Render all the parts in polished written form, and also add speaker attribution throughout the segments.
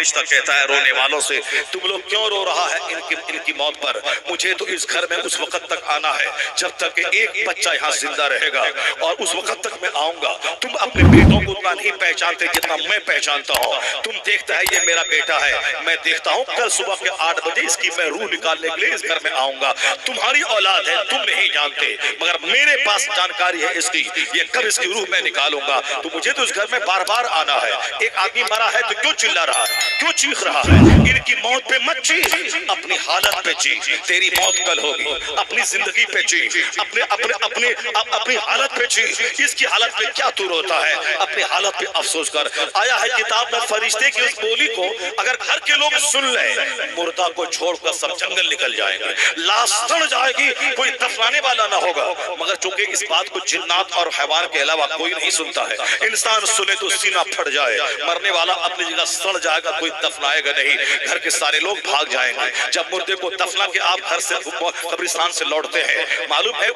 Speaker 1: فرشتہ کہتا ہے رونے والوں سے تم لوگ کیوں رو رہا ہے ان کی موت پر؟ مجھے تو اس گھر میں اس وقت تک آنا ہے جب تک کہ ایک بچہ یہاں زندہ رہے گا، اور اس وقت تک میں آؤں گا۔ تم اپنے بیٹوں کو اتنا نہیں پہچانتے جتنا میں پہچانتا ہوں۔ تم دیکھتا ہے یہ میرا بیٹا ہے، میں دیکھتا ہوں کل صبح کے 8 بجے اس کی میں روح نکالنے کے لیے اس گھر میں آؤں گا۔ تمہاری اولاد ہے، تم نہیں جانتے، مگر میرے پاس جانکاری ہے اس کی، یہ کب اس کی روح میں نکالوں گا۔ تو مجھے تو اس گھر میں بار بار آنا ہے۔ ایک آدمی مرا ہے تو کیوں چلا رہا ہے، کیوں چیخ رہا ہے؟ ان کی موت پہ مت چیخ، اپنی حالت پہ چیخ۔ تیری موت کل ہوگی، اپنی زندگی پہ چیخ، اپنی حالت پہ چیخ۔ اس کی حالت پہ کیا تو روتا ہے؟ اپنی حالت پہ افسوس کر۔ آیا ہے کتاب میں فرشتے کی اس بولی کو اگر گھر کے لوگ سن لیں، مردہ کو چھوڑ کر سب جنگل نکل جائیں گے، لاش سڑ جائے گی، کوئی دفنانے والا نہ ہوگا۔ مگر چونکہ اس بات کو جنات اور حیوان کے علاوہ کوئی نہیں سنتا ہے، انسان سنے تو سینہ پھٹ جائے، مرنے والا اپنی جگہ سڑ جائے گا، کوئی دفنائے گا نہیں، گھر کے سارے لوگ بھاگ جائیں گے۔ جب مردے کو دفنا کے آپ گھر سے قبرستان سے لوٹتے ہیں، معلوم ہے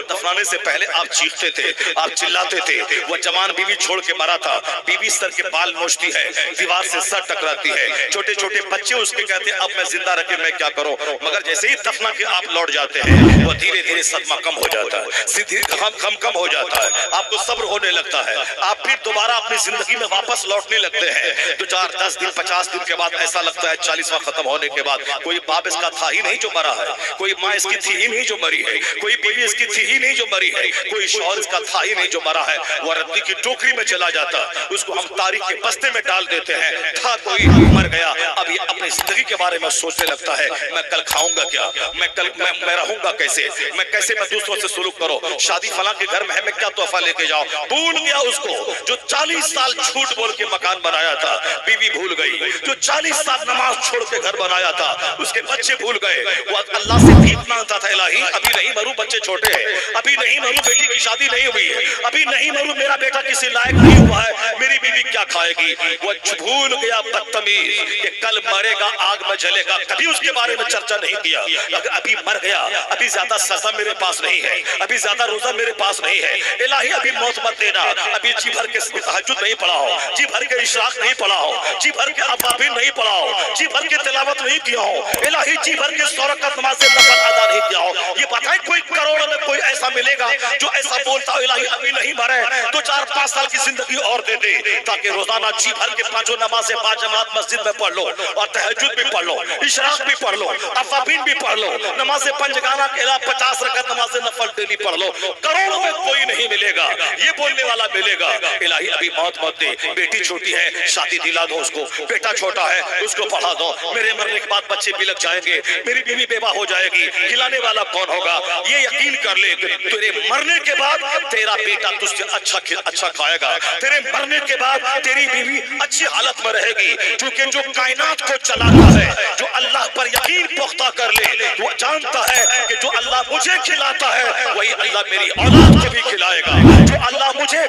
Speaker 1: دفنانے سے پہلے آپ چیختے تھے، آپ چلاتے تھے۔ وہ جوان بیوی چھوڑ کے مرا تھا، بیوی سر کے بال نوچتی ہے، دیوار سے سر ٹکراتی ہے، چھوٹے چھوٹے بچے اس کے کہتے ہیں اب میں زندہ رکھے میں کیا کروں؟ مگر جیسے ہی دفنا کے آپ لوٹ جاتے ہیں، وہ دھیرے دھیرے صدمہ کم ہو جاتا ہے، کم ہو جاتا ہے، آپ کو صبر ہونے لگتا ہے، آپ پھر دوبارہ اپنی زندگی میں واپس لوٹنے لگتے ہیں۔ تو 4 10 دن 50 دن کے بعد ایسا لگتا ہے 40واں ختم ہونے کے بعد کوئی باپ اس کا تھا ہی نہیں جو مرا ہے، کوئی ماں اس کی تھی ہی نہیں جو مری ہے، کوئی بیوی اس کی تھی ہی نہیں جو مری ہے، کوئی شوہر اس کا تھا ہی نہیں جو مرا ہے۔ وہ ردی کی ٹوکری میں چلا جاتا، اس کو ہم تاریخ کے بستے میں ڈال دیتے ہیں، تھا کوئی مر گیا، اب یہ اپنی زندگی کے بارے میں سوچنے لگتا ہے میں کل کھاؤں گا کیا، میں رہوں گا کیسے، میں دوسروں سے سلوک کروں، شادی فلاں کے گھر میں ہے میں کیا تحفہ لے کے جاؤں۔ بھول گیا اس کو جو 40 سال جھوٹ بول کے مکان بنایا تھا، بیوی بھول گئی، جو 40 سال نماز چھوڑ کے گھر بنایا تھا، اس کے بچے بھول گئے۔ وہ اللہ سے بھیک مانگتا تھا الہی ابھی نہیں مروں، بچے چھوٹے ہیں، ابھی نہیں مروں، بیٹی کی شادی نہیں ہوئی ہے، ابھی نہیں مروں، میرا بیٹا کسی لائق نہیں ہوا ہے، میری بیوی کیا کھائے گی۔ وہ بھول گیا بدتمیز کہ کل مرے گا، آگ میں جلے گا، کبھی اس کے بارے میں چرچا نہیں کیا۔ اگر ابھی مر گیا، ابھی زیادہ سزا میرے پاس نہیں ہے، ابھی زیادہ روزہ میرے پاس نہیں ہے، الہی ابھی موت مت دینا، ابھی جی بھر کے تہجد نہیں پڑھا ہو، جی بھر کے اشراق نہیں پڑھا ہو، جی بھر کے ابابین نہیں پڑھا ہو، جی بھر کے تلاوت نہیں کیا ہو، الہی جی بھر کے 100 رکعت نماز نفل ادا نہیں کیا ہو۔ یہ بتائیں کوئی کروڑوں میں کوئی ایسا ملے گا جو ایسا بولتا ہو الہی ابھی نہیں مرے تو 4-5 سال کی زندگی اور دے دے تاکہ روزانہ جی بھر کے 5 نمازیں 5 جماعت مسجد میں پڑھ لو، اور تہجد بھی پڑھ لو، اشراق بھی پڑھ لو، ابابین بھی پڑھ لو، نماز پنجگانہ کے علاوہ 50 رکعت نماز نفل ڈیلی پڑھ لو، کروڑوں میں کوئی نہیں ملے گا، یہ بولنے والا ملے گا الہی ابھی موت مت دے، بیٹی چھوٹی ہے شادی دلا دو اس کو، بیٹا چھوٹا ہے اس کو پڑھا دو، میرے مرنے کے بعد بچے بھی لگ جائیں گے، میری بیوی بیوہ ہو جائے گی، کھلانے والا کون ہوگا؟ یہ یقین کر لے تیرے مرنے کے بعد تیرا بیٹا تجھ سے اچھا کھائے گا، تیرے مرنے کے بعد تیری بیوی اچھی حالت میں رہے گی، کیونکہ جو کائنات کو چلاتا ہے، جو اللہ پر یقین پختہ کر لے، وہ جانتا ہے کہ جو اللہ مجھے کھلاتا ہے وہی اللہ میری اولاد کو بھی کھلائے گا، جو اللہ مجھے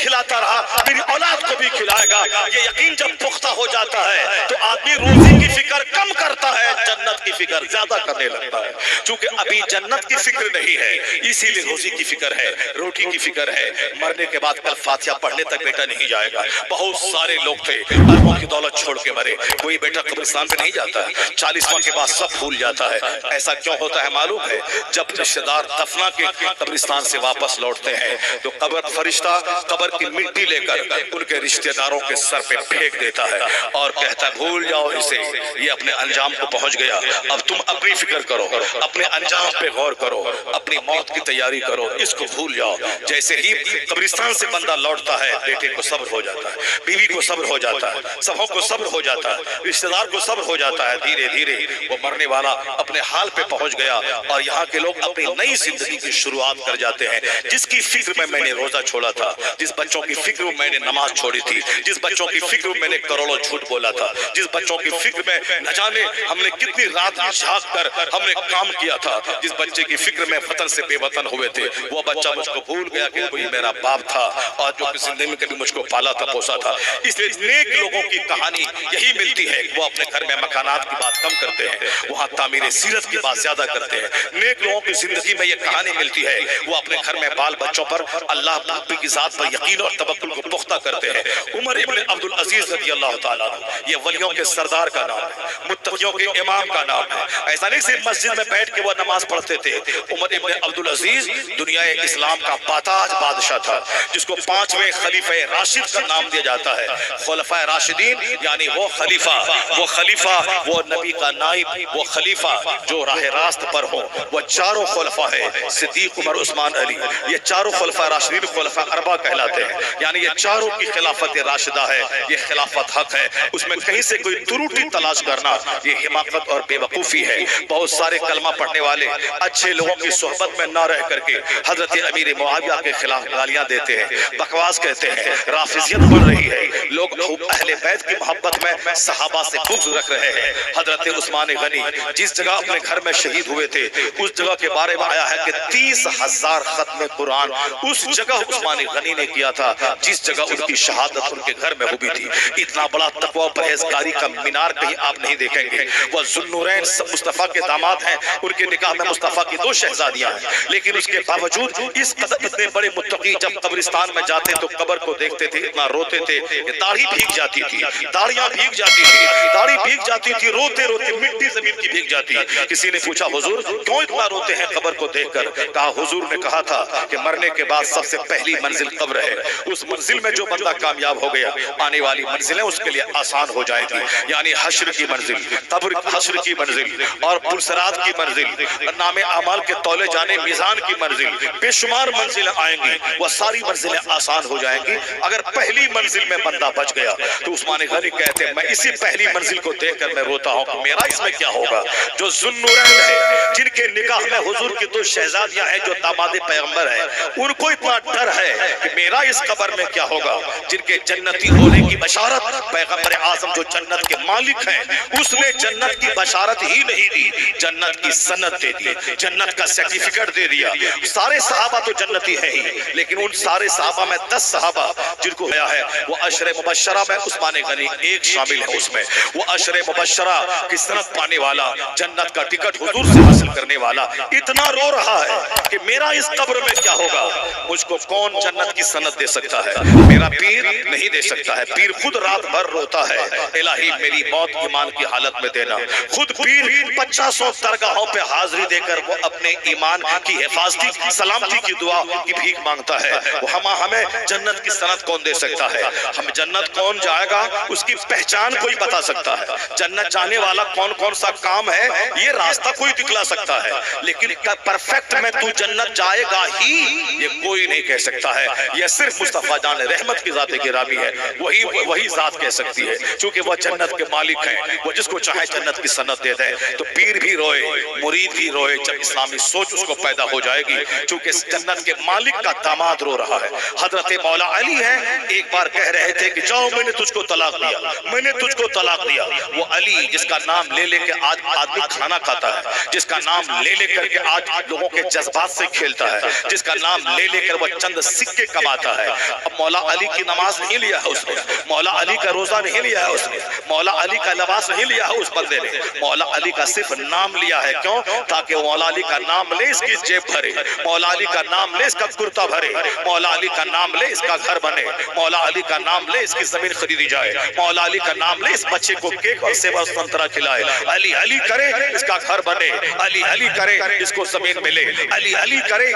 Speaker 1: کھلاتا رہا میری اولاد کو بھی کھلائے گا۔ یہ یقین جب پختہ ہو جاتا ہے تو آدمی روزی کی فکر کم کرتا ہے، جنت کی فکر زیادہ کرنے لگتا ہے، چونکہ ابھی جنت کی فکر نہیں ہے اسی لیے روزی کی فکر ہے، روٹی کی فکر ہے۔ مرنے کے بعد کل فاتحہ پڑھنے تک بیٹا نہیں جائے گا۔ بہت سارے لوگ تھے اربوں کی دولت چھوڑ کے مرے، کوئی بیٹا قبرستان پہ نہیں جاتا، 40واں کے بعد سب بھول جاتا ہے۔ ایسا کیوں ہوتا ہے معلوم ہے؟ جب رشتہ دار دفنا کے قبرستان سے واپس لوٹتے ہیں تو قبر فرشتہ قبر کی مٹی لے کر ان کے رشتہ داروں کے سر پہ پھینک دیتا ہے اور کہتا ہے بھول جاؤ اسے، یہ اپنے انجام کو پہنچ گیا، اب تم اپنی فکر کرو، اپنے انجام پہ غور کرو، اپنی موت کی تیاری کرو، اس کو بھول جاؤ۔ جیسے ہی قبرستان سے بندہ لوٹتا ہے بیٹے کو صبر ہو جاتا ہے، بیوی کو صبر ہو جاتا ہے، سبوں کو صبر ہو جاتا ہے، رشتہ دار کو صبر ہو جاتا ہے، دھیرے دھیرے وہ مرنے والا اپنے حال پہ پہنچ گیا اور یہاں کے لوگ اپنی نئی زندگی کی شروعات کر جاتے ہیں۔ جس کی فکر میں نے روزہ چھوڑا تھا، جس بچوں کی فکر میں نے نماز چھوڑی تھی، جس بچوں کی فکر میں نے کروڑوں جھوٹ بولا تھا، جس بچوں کی فکر میں نہ جانے ہم نے کتنی رات جھاگ کر ہم نے کام کیا تھا، جس بچے کی فکر میں وطن سے بے وطن ہوئے تھے، وہ بچہ مجھ کو بھول گیا کہ کوئی میرا باپ تھا اور جو زندگی میں کبھی مجھ کو پالا تھا، پوسا تھا۔ اس لیے نیک لوگوں کی کہانی یہی ملتی ہے کہ وہ اپنے گھر میں مکانات کی بات کم کرتے ہیں، وہاں تعمیر سیرت کی بات زیادہ کرتے ہیں۔ نیک لوگوں کی زندگی میں یہ کہانی ملتی ہے، وہ اپنے گھر میں بال بچوں پر اللہ کی ذات پر یقین اور توکل کو پختہ کرتے ہیں۔ عمر ابن عبدالعزیز رضی اللہ تعالیٰ یہ ولیوں کے سردار کا نام ہے، متقیوں کے امام کا نام ہے۔ ایسا نہیں صرف مسجد میں بیٹھ کے وہ نماز پڑھتے تھے۔ عمر ابن عبدالعزیز دنیا اسلام کا پاتاج بادشاہ تھا، جس کو 5ویں خلیفہ راشد کا نام دیا جاتا ہے۔ خلفائے راشدین یعنی وہ خلیفہ، وہ نبی کا نائب، وہ خلیفہ جو راہ راست پر ہو، وہ چاروں خلفاء ہیں، صدیق، عمر، عثمان، علی۔ یہ چاروں خلفاء راشدین خلفاء اربعہ کہلاتے ہیں، یعنی یہ چاروں کی خلافت راشدہ ہے، یہ خلافت حق ہے، اس میں کہیں سے کوئی تروٹی تلاش کرنا یہ حماقت اور بے وقوفی ہے۔ بہت سارے کلمہ پڑھنے والے اچھے لوگوں کی صحبت میں نہ رہ کر کے حضرت امیر معاویہ کے خلاف گالیاں دیتے ہیں، بکواس کہتے ہیں، رافضیت بڑھ رہی ہے، لوگ اہل بیت کی محبت میں صحابہ سے بغض رکھ رہے ہیں۔ حضرت عثمان غنی جس جگہ اپنے گھر میں شہید ہوئے تھے، اس جگہ کے بارے میں آیا ہے کہ 30,000 ختم قرآن اس جگہ عثمان غنی نے کیا تھا جس جگہ ان کی شہادت ان کے گھر میں ہوئی تھی۔ اتنا بڑا تقوی و پرہیزگاری کا مینار کہیں آپ نہیں دیکھیں گے۔ وہ ذوالنورین مصطفیٰ کے داماد ہیں، ان کے نکاح میں مصطفیٰ کی 2 شہزادیاں ہیں، لیکن اس کے باوجود اس قدر اتنے بڑے متقی جب قبرستان میں جاتے تو قبر کو دیکھتے تھے، اتنا روتے تھے کہ داڑھی بھیگ جاتی تھی، داڑیاں بھیگ جاتی تھی، داڑھی بھیگ جاتی تھی، روتے روتے مٹی زمین کی بھیگ جاتی۔ کسی نے پوچھا حضور کیوں اتنا روتے ہیں قبر کو دیکھ کر؟ کہا حضور نے کہا تھا کہ مرنے کے بعد سب سے پہلی منزل قبر ہے، اس منزل میں جو بندہ کامیاب ہو گیا آنے والی منزلیں اس کے لیے آسان ہو جائیں گی، یعنی حشر کی منزل، قبر حشر کی منزل اور پلسرات کی منزل، نام اعمال کے تولے جانے میزان کی منزل، بے شمار منزلیں آئیں گی، وہ ساری منزلیں آسان ہو جائیں گی۔ اگر پہلی منزل میں بندہ بچ گیا تو عثمان غنی کہتے ہیں میں اسی پہلی منزل کو دیکھ کر میں روتا ہوں کہ میرا اس میں کیا ہوگا۔ جو ذوالنورین ہے، جن کے نکاح میں حضور کی 2 شہزادیاں ہیں جو داماد پیغمبر ہیں، ان کو اتنا ڈر ہے کہ میرا اس قبر میں کیا ہوگا۔ جن کے جنتی ہونے کی بشارت پیغمبر اعظم جو جنت کے مالک ہیں، اس نے جنت کی بشارت ہی نہیں دی، جنت کی سند دے دی، جنت کا سرٹیفکیٹ دے دیا۔ سارے صحابہ تو جنتی ہے ہی، لیکن ان سارے صحابہ میں 10 صحابہ جن کو ہے وہ عشر مبشرہ میں عثمان غنی ایک شامل ہے۔ اس میں وہ عشر مبشرہ کی سند پانے والا، جنت کا ٹکٹ حضور سے حاصل کرنے والا اتنا رو رہا ہے کہ میرا اس قبر میں کیا ہوگا۔ مجھ کو کون جنت کی سند دے سکتا ہے؟ میرا پیر نہیں دے سکتا ہے، پیر خود رات بھر روتا ہے الہی میری موت ایمان کی حالت میں دینا۔ خود پیر 50 درگاہوں پہ حاضری دے کر وہ اپنے ایمان کی حفاظتی سلامتی کی دعا کی بھیک مانگتا ہے۔ وہ ہمیں جنت کی سند کون دے سکتا ہے؟ ہم جنت کون جائے گا اس کی پہچان کوئی بتا سکتا ہے، جنت جانے والا کون کون سا کام ہے یہ راستہ کوئی دکھلا سکتا ہے، لیکن پرفیکٹ میں تو جنت جائے گا ہی یہ کوئی نہیں کہہ سکتا ہے۔ یہ صرف مصطفیٰ جان رحمت کی ذات گرامی ہے، وہی ذات کہہ سکتی ہے، چونکہ وہ جنت کے مالک ہیں، وہ جس کو چاہے جنت کی سند دے دے۔ تو پیر بھی روئے، مرید بھی روئے جب اسلامی سوچ اس کو پیدا ہو جائے گی، چونکہ جنت کے مالک کا داماد رو رہا ہے۔ حضرت مولا علی ہیں، ایک بار کہہ رہے تھے کہ جاؤ میں نے تجھ کو طلاق دیا، میں نے تجھ کو طلاق دیا۔ وہ علی جس کا نام لے لے کے آج آدمی کھانا کھاتا ہے، جس کا نام لے لے کر کے آج لوگوں کے جذبات سے کھیلتا ہے، جس کا نام لے لے کر وہ چند سکے کماتا ہے۔ اب مولا علی کی نماز نہیں لیا ہے اس نے، مولا علی کا روزہ نہیں لیا ہے اس نے، مولا علی کا لباس نہیں لیا ہے اس بندے نے، مولا علی کا صرف نام لیا ہے۔ کیوں؟ تاکہ مولا علی کا نام لے اس کی جیب بھرے، مولا علی کا نام لے اس کا کرتا بھرے، مولا علی کا نام لے اس کا گھر بنے، مولا علی کا نام لے اس کی زمین خریدی جائے، مولا علی کا نام لے اس بچے کو کیک اور سیب اور سنترا کھلائے، علی علی کرے اس کا گھر بنے، علی علی کرے اس کو زمین ملے، علی علی کرے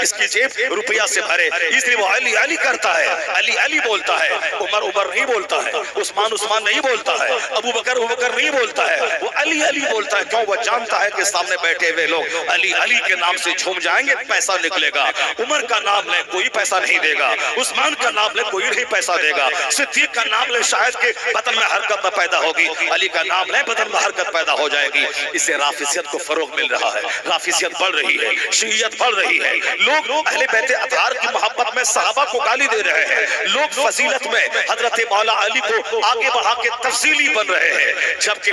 Speaker 1: اس کی جیب روپیہ سے بھرے۔ اس لیے وہ علی علی کرتا ہے، علی علی بولتا ہے، عمر عمر نہیں بولتا ہے، عثمان عثمان نہیں بولتا ہے، ابو بکر نہیں بولتا ہے، وہ علی علی بولتا ہے۔ کیوں؟ وہ جانتا ہے کہ سامنے بیٹھے ہوئے لوگ علی علی کے نام سے جھوم جائیں گے، پیسہ نکلے گا۔ عمر کا نام لے کوئی پیسہ نہیں دے گا، عثمان کا نام لے کوئی نہیں پیسہ دے گا، صدیق کا نام لے شاید کہ بدن میں حرکت پیدا ہوگی، علی کا نام لے بدن میں حرکت پیدا ہو جائے گی۔ اس سے رافضیت کو فروغ مل رہا ہے، رافضیت بڑھ رہی ہے، شیعیت بڑھ رہی ہے، لوگ اہل بیت اطہار کی محبت میں صحابہ کو گالی دے رہے ہیں، لوگ فضیلت میں حضرت مولا علی کو آگے بڑھا کے تفصیلی بن رہے ہیں، جبکہ